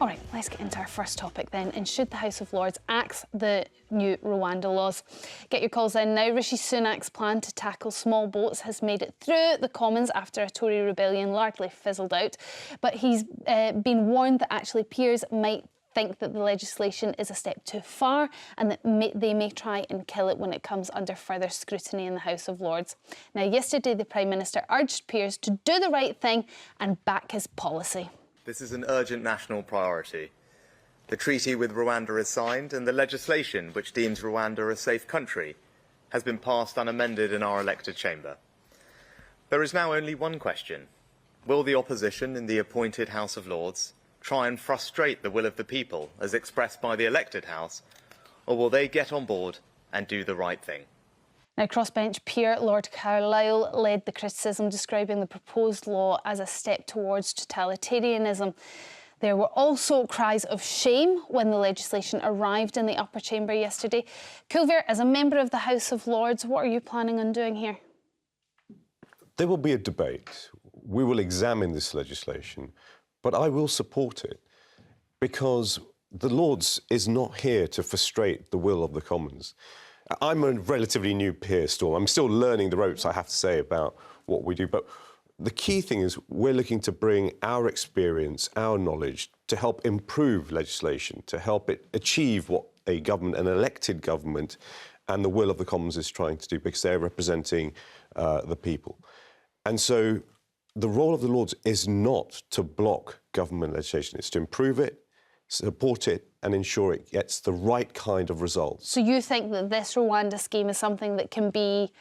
All right, let's get into our first topic then. And should the House of Lords axe the new Rwanda laws? Get your calls in now. Rishi Sunak's plan to tackle small boats has made it through the Commons after a Tory rebellion largely fizzled out. But he's been warned that actually peers might think that the legislation is a step too far and that they may try and kill it when it comes under further scrutiny in the House of Lords. Now, yesterday the Prime Minister urged peers to do the right thing and back his policy. This is an urgent national priority. The treaty with Rwanda is signed and the legislation which deems Rwanda a safe country has been passed unamended in our elected chamber. There is now only one question. Will the opposition in the appointed House of Lords try and frustrate the will of the people as expressed by the elected House, or will they get on board and do the right thing? Now, crossbench peer Lord Carlisle led the criticism, describing the proposed law as a step towards totalitarianism. There were also cries of shame when the legislation arrived in the upper chamber yesterday. Kulveer, as a member of the House of Lords, what are you planning on doing here? There will be a debate. We will examine this legislation, but I will support it because the Lords is not here to frustrate the will of the Commons. I'm a relatively new peer still. I'm still learning the ropes, I have to say, about what we do. But the key thing is we're looking to bring our experience, our knowledge, to help improve legislation, to help it achieve what a government, an elected government, and the will of the Commons is trying to do, because they're representing the people. And so the role of the Lords is not to block government legislation. It's to improve it, support it, and ensure it gets the right kind of results. So you think that this Rwanda scheme is something that can be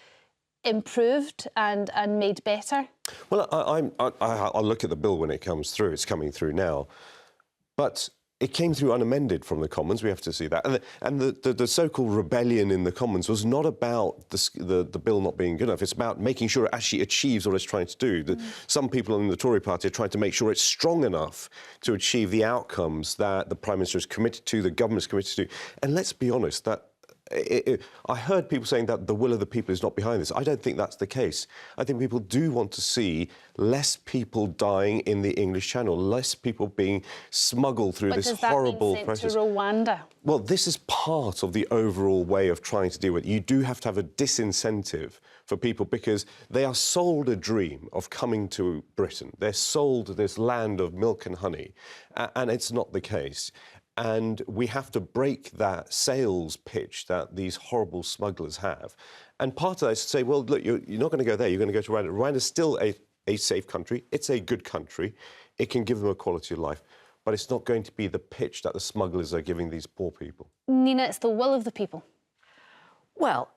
improved and made better? Well, I'll look at the bill when it comes through. It's coming through now. But it came through unamended from the Commons. We have to see that. And the so-called rebellion in the Commons was not about the bill not being good enough. It's about making sure it actually achieves what it's trying to do. Some people in the Tory party are trying to make sure it's strong enough to achieve the outcomes that the Prime Minister is committed to, the government is committed to. And let's be honest, that I heard people saying that the will of the people is not behind this. I don't think that's the case. I think people do want to see less people dying in the English Channel, less people being smuggled through this horrible process. To Rwanda? Well, this is part of the overall way of trying to deal with it. You do have to have a disincentive for people because they are sold a dream of coming to Britain. They're sold this land of milk and honey, and it's not the case. And we have to break that sales pitch that these horrible smugglers have. And part of that is to say, well, look, you're not going to go there, you're going to go to Rwanda. Rwanda's still a safe country. It's a good country. It can give them a quality of life. But it's not going to be the pitch that the smugglers are giving these poor people. Nina, it's the will of the people. Well,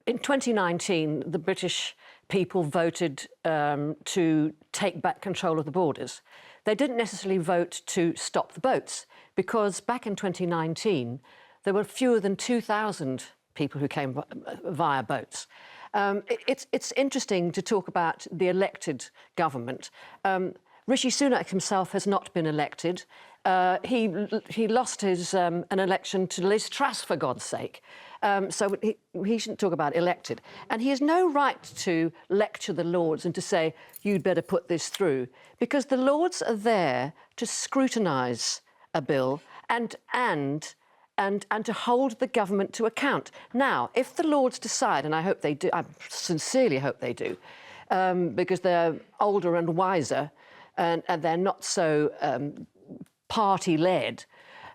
in 2019, the British people voted to take back control of the borders. They didn't necessarily vote to stop the boats, because back in 2019, there were fewer than 2,000 people who came via boats. It's interesting to talk about the elected government. Rishi Sunak himself has not been elected. He lost an election to Liz Truss, for God's sake. So he shouldn't talk about elected. And he has no right to lecture the Lords and to say, you'd better put this through, because the Lords are there to scrutinise a bill and to hold the government to account. Now, if the Lords decide, and I hope they do, I sincerely hope they do, because they're older and wiser and they're not so party-led,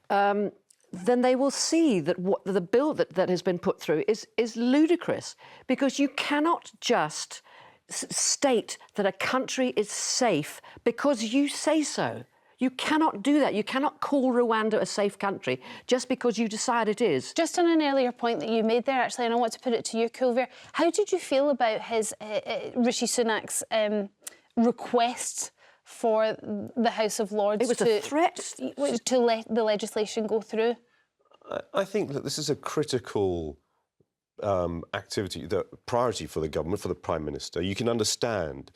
then they will see that what the bill that has been put through is ludicrous, because you cannot just state that a country is safe because you say so. You cannot do that. You cannot call Rwanda a safe country just because you decide it is. Just on an earlier point that you made there, actually, and I want to put it to you, Kulveer, how did you feel about his Rishi Sunak's request for the House of Lords it was a threat to let the legislation go through? I think that this is a critical activity, the priority for the government, for the Prime Minister. You can understand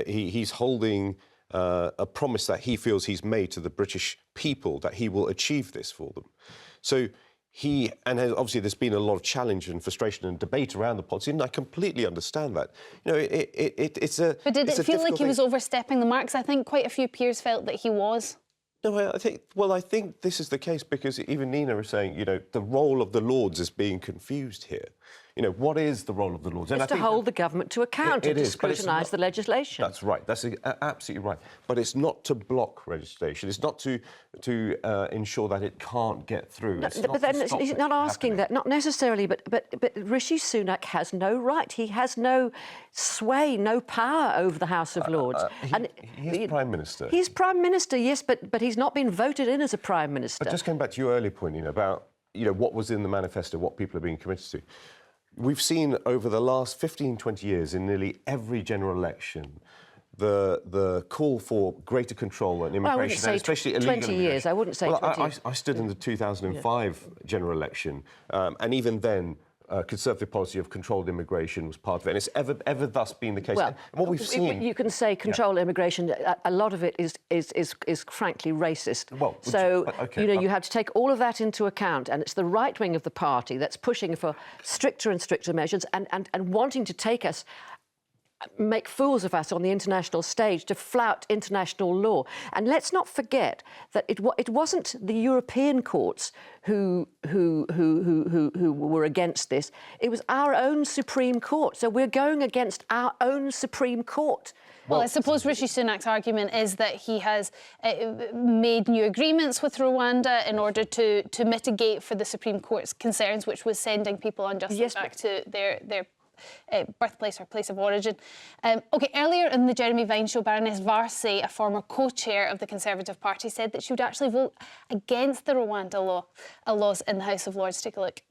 he's holding a promise that he feels he's made to the British people that he will achieve this for them. So obviously there's been a lot of challenge and frustration and debate around the policy, and I completely understand that. You know, it's a. But did it feel like he was overstepping the marks? I think quite a few peers felt that he was. No, I think this is the case because even Nina is saying, the role of the Lords is being confused here. What is the role of the Lords? It's to hold the government to account and to scrutinise the legislation. That's right. That's absolutely right. But it's not to block legislation. It's not to ensure that it can't get through. No, but then he's not asking that, not necessarily. But Rishi Sunak has no right. He has no sway, no power over the House of Lords. He's Prime Minister. He's Prime Minister, yes, but he's not been voted in as a Prime Minister. But just going back to your earlier point, about what was in the manifesto, what people are being committed to. We've seen over the last 15, 20 years in nearly every general election the call for greater control on immigration, and especially illegal 20 years. I wouldn't say 20 years. I stood in the 2005 general election, and even then, Conservative policy of controlled immigration was part of it, and it's ever thus been the case. Well, and what we've seen, you can say controlled immigration. A lot of it is frankly racist. Well, you have to take all of that into account, and it's the right wing of the party that's pushing for stricter and stricter measures and wanting to make fools of us on the international stage, to flout international law. And let's not forget that it wasn't the European courts who were against this. It was our own Supreme Court. So we're going against our own Supreme Court. Well, I suppose Rishi Sunak's argument is that he has made new agreements with Rwanda in order to mitigate for the Supreme Court's concerns, which was sending people unjustly back to their birthplace or place of origin. OK, earlier in the Jeremy Vine show, Baroness Varsay, a former co-chair of the Conservative Party, said that she would actually vote against the Rwanda laws in the House of Lords. Take a look.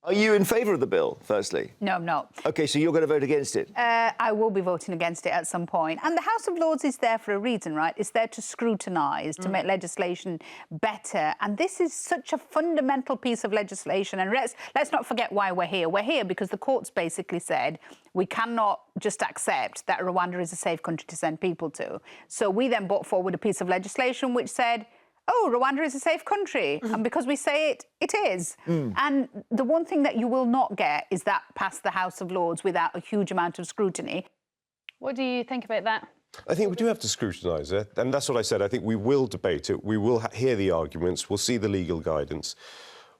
Are you in favour of the bill, firstly? No, I'm not. OK, so you're going to vote against it? I will be voting against it at some point. And the House of Lords is there for a reason, right? It's there to scrutinise, to make legislation better. And this is such a fundamental piece of legislation. And let's not forget why we're here. We're here because the courts basically said we cannot just accept that Rwanda is a safe country to send people to. So we then brought forward a piece of legislation which said, oh, Rwanda is a safe country. And because we say it, it is. And the one thing that you will not get is that past the House of Lords without a huge amount of scrutiny. What do you think about that? I think we do have to scrutinise it, and that's what I said. I think we will debate it, we will hear the arguments, we'll see the legal guidance.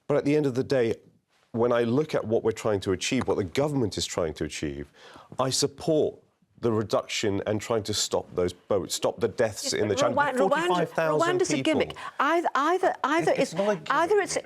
But at the end of the day, when I look at what we're trying to achieve, what the government is trying to achieve, I support the reduction and trying to stop those boats, stop the deaths in the channel. 45,000 Rwanda's people. A gimmick. Either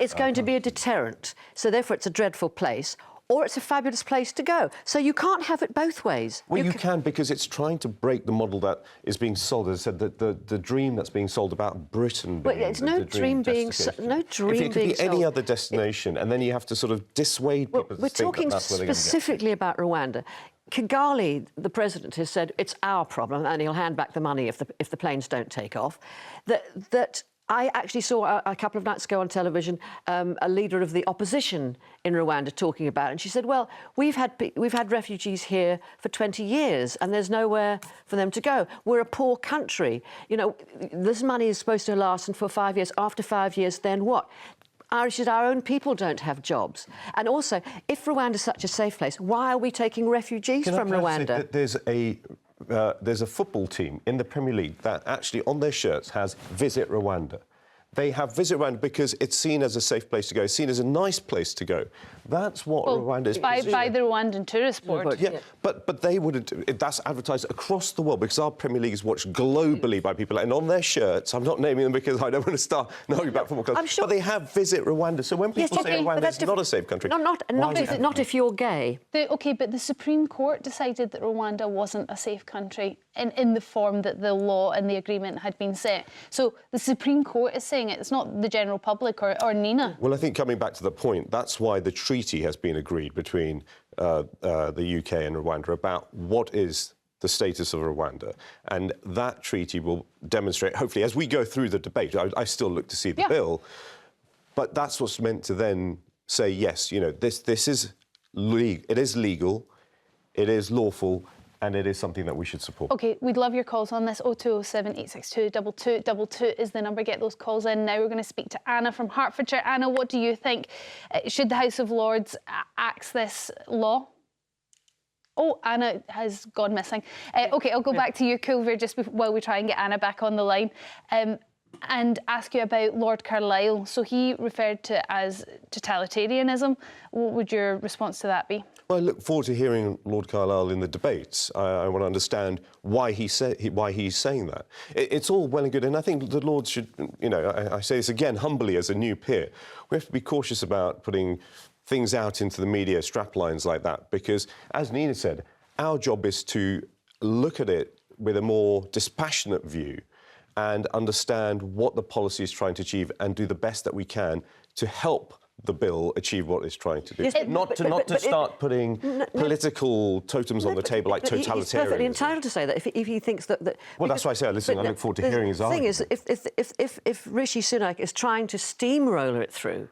it's going to be a deterrent, so therefore it's a dreadful place, or it's a fabulous place to go. So you can't have it both ways. Well, you can, because it's trying to break the model that is being sold. As I said, the dream that's being sold about Britain. Well, it's no dream being sold. If it could be any other destination, and then you have to sort of dissuade people to think that that's where they're going to get. We're talking specifically about Rwanda. Kigali, the president, has said it's our problem, and he'll hand back the money if the planes don't take off. That I actually saw a couple of nights ago on television a leader of the opposition in Rwanda talking about it, and she said, "Well, we've had refugees here for 20 years, and there's nowhere for them to go. We're a poor country. This money is supposed to last for 5 years. After 5 years, then what?" Our own people don't have jobs. And also, if Rwanda's such a safe place, why are we taking refugees from Rwanda? There's a football team in the Premier League that actually on their shirts has Visit Rwanda. They have Visit Rwanda because it's seen as a safe place to go, it's seen as a nice place to go. That's what Rwanda is. By the Rwandan Tourist Board. But they wouldn't. That's advertised across the world because our Premier League is watched globally by people. And on their shirts, I'm not naming them because I don't want to start knowing about football clubs. But they have Visit Rwanda. So when people say Rwanda is not a safe country, not if you're gay. But the Supreme Court decided that Rwanda wasn't a safe country in the form that the law and the agreement had been set. So the Supreme Court is saying it. It's not the general public or Nina. Well, I think coming back to the point, that's why the treaty has been agreed between the UK and Rwanda about what is the status of Rwanda. And that treaty will demonstrate, hopefully, as we go through the debate, I still look to see the bill, but that's what's meant to then say, yes, this is it is legal, it is lawful, and it is something that we should support. OK, we'd love your calls on this. 0207 862 2222 is the number. Get those calls in. Now we're going to speak to Anna from Hertfordshire. Anna, what do you think? Should the House of Lords axe this law? Oh, Anna has gone missing. OK, I'll go back to you, Kulveer, just while we try and get Anna back on the line. and ask you about Lord Carlisle. So he referred to it as totalitarianism. What would your response to that be? Well, I look forward to hearing Lord Carlisle in the debates. I want to understand why he's saying that. It's all well and good, and I think the Lords should, you know, I say this again humbly as a new peer, we have to be cautious about putting things out into the media, straplines like that, because, as Nina said, our job is to look at it with a more dispassionate view and understand what the policy is trying to achieve and do the best that we can to help the bill achieve what it's trying to do. Yes, not to start putting political totems on the table like totalitarianism. He's perfectly entitled to say that if he thinks that... Well, that's why I say, listen, I look forward to hearing his argument. The thing is, if Rishi Sunak is trying to steamroller it through,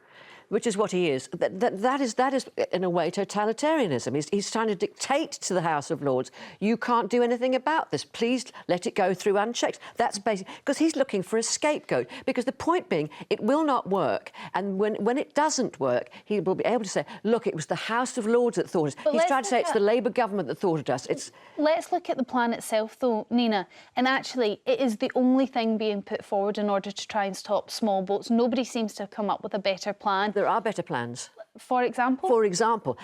which is what he is, that is in a way totalitarianism. He's trying to dictate to the House of Lords, you can't do anything about this, please let it go through unchecked. That's basic, because he's looking for a scapegoat, because the point being, it will not work, and when it doesn't work, he will be able to say, look, it was the House of Lords that thought it. He's trying to say it's the Labour government that thought it us. Let's look at the plan itself, though, Nina, and actually, it is the only thing being put forward in order to try and stop small boats. Nobody seems to have come up with a better plan. There are better plans. For example? For example,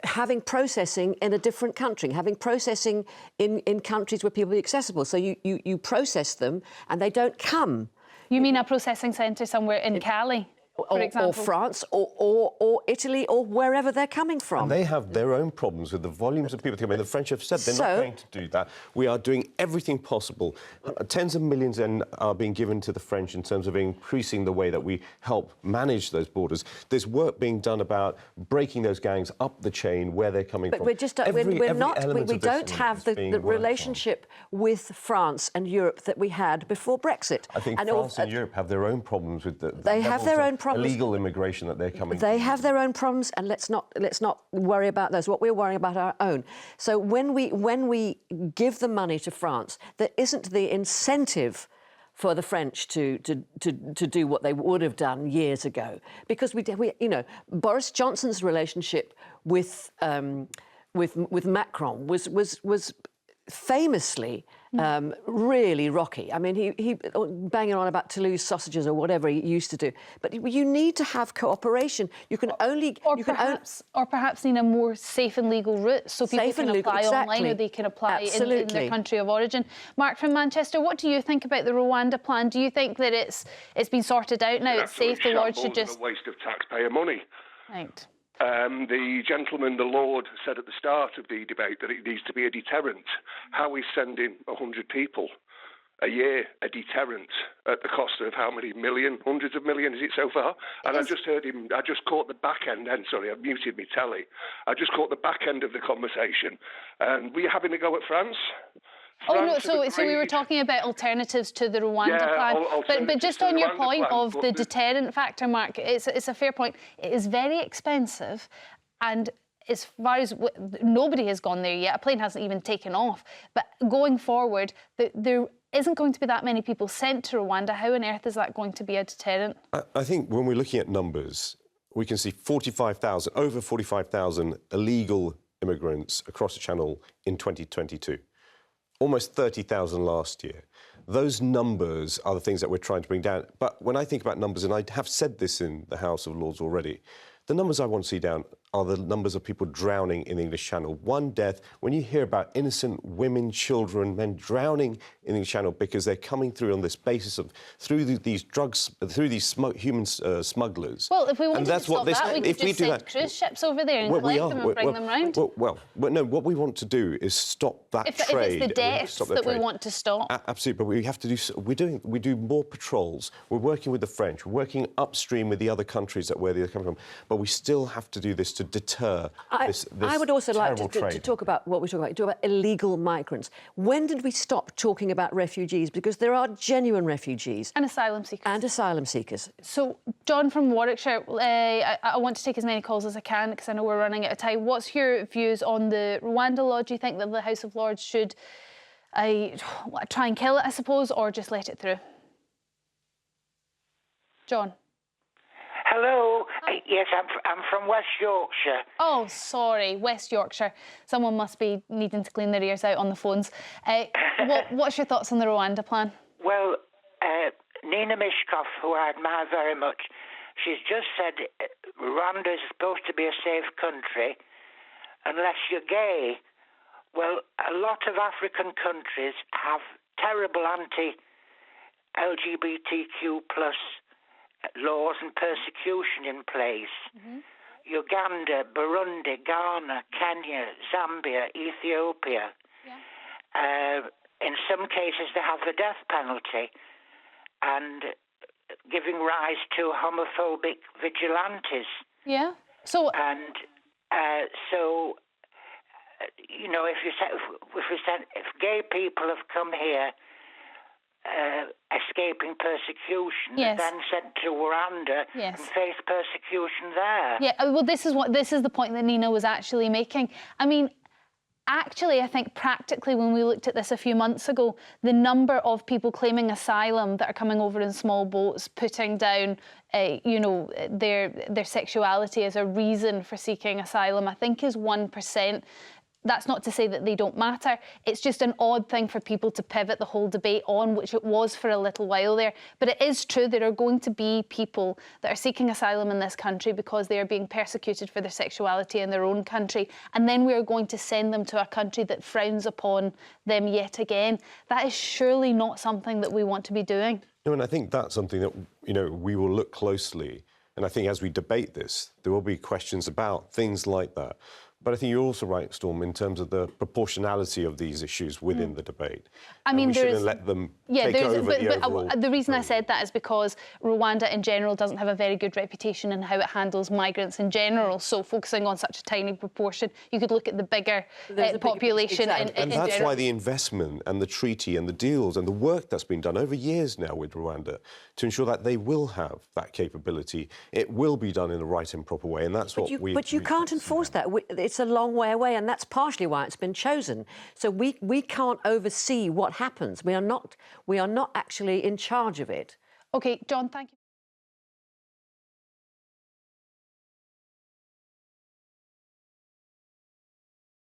having processing in a different country, having processing in countries where people are accessible. So you process them and they don't come. You mean a processing centre somewhere in Cali? Or France, or Italy, or wherever they're coming from. And they have their own problems with the volumes of people coming. The French have said they're not going to do that. We are doing everything possible. Tens of millions are being given to the French in terms of increasing the way that we help manage those borders. There's work being done about breaking those gangs up the chain where they're coming from. But we don't have the relationship with France and Europe that we had before Brexit. I think France and Europe have their own problems with they have their own problems. Illegal immigration that they're coming. They have their own problems, and let's not worry about those. What we're worrying about are our own. So when we give the money to France, there isn't the incentive for the French to do what they would have done years ago, because we you know, Boris Johnson's relationship with Macron was famously really rocky. I mean, he banging on about Toulouse sausages or whatever he used to do. But you need to have cooperation. You can only... Or perhaps need a more safe and legal route so people can apply online, or they can apply in their country of origin. Mark from Manchester, what do you think about the Rwanda plan? Do you think that it's been sorted out now? It's safe, the Lord should just... It's a waste of taxpayer money. Right. The gentleman, the Lord, said at the start of the debate that it needs to be a deterrent. How is sending 100 people a year a deterrent at the cost of how many million, hundreds of millions is it so far? And I just heard him, I just caught the back end, and sorry, I've muted my telly. I just caught the back end of the conversation. Were you having a go at France? Oh, no, so we were talking about alternatives to the Rwanda plan. But just on your point of the deterrent factor, Mark, it's a fair point. It is very expensive, and as far as nobody has gone there yet, a plane hasn't even taken off. But going forward, there isn't going to be that many people sent to Rwanda. How on earth is that going to be a deterrent? I think when we're looking at numbers, we can see over 45,000 illegal immigrants across the Channel in 2022. Almost 30,000 last year. Those numbers are the things that we're trying to bring down. But when I think about numbers, and I have said this in the House of Lords already, the numbers I want to see down are the numbers of people drowning in the English Channel. One death, when you hear about innocent women, children, men drowning in the English Channel because they're coming through on this basis of, through these drugs, through these human smugglers. Well, if we wanted to stop that, we could just send cruise ships over there and collect them and bring them round. No, what we want to do is stop that trade. If it's the deaths that we want to stop. Absolutely, but we have to do, we do more patrols. We're working with the French, we're working upstream with the other countries where they're coming from, but we still have to do this to deter this I would also like to talk about what we're talking about. Talk about illegal migrants. When did we stop talking about refugees? Because there are genuine refugees. And asylum seekers. And asylum seekers. So, John from Warwickshire, I want to take as many calls as I can because I know we're running out of time. What's your views on the Rwanda law? Do you think that the House of Lords should try and kill it, I suppose, or just let it through? John. Hello. Yes, I'm from West Yorkshire. Oh, sorry, West Yorkshire. Someone must be needing to clean their ears out on the phones. What's your thoughts on the Rwanda plan? Well, Nina Myskow, who I admire very much, she's just said Rwanda is supposed to be a safe country unless you're gay. Well, a lot of African countries have terrible anti-LGBTQ plus laws and persecution in place. Uganda, Burundi, Ghana, Kenya, Zambia, Ethiopia. In some cases, they have the death penalty and giving rise to homophobic vigilantes. Yeah. So. And so, you know, if gay people have come here escaping persecution, Yes. then sent to Rwanda Yes. and face persecution there. Yeah, well, this is the point that Nina was actually making. I mean, actually, I think practically when we looked at this a few months ago, the number of people claiming asylum that are coming over in small boats, putting down, you know, their sexuality as a reason for seeking asylum, I think is 1%. That's not to say that they don't matter. It's just an odd thing for people to pivot the whole debate on, which it was for a little while there. But it is true there are going to be people that are seeking asylum in this country because they are being persecuted for their sexuality in their own country. And then we are going to send them to a country that frowns upon them yet again. That is surely not something that we want to be doing. No, and I think that's something that, you know, we will look closely. And I think as we debate this, there will be questions about things like that. But I think you're also right, Storm, in terms of the proportionality of these issues within the debate. I mean, we shouldn't let them take over the overall. The reason I said that is because Rwanda in general doesn't have a very good reputation in how it handles migrants in general. So focusing on such a tiny proportion, you could look at the bigger population in And that's general. why the investment and the treaty and the deals and the work that's been done over years now with Rwanda to ensure that they will have that capability. It will be done in the right and proper way, and that's what we... But you can't enforce that. It's a long way away, and that's partially why it's been chosen. So we can't oversee what happens. We are not actually in charge of it. OK, John, thank you.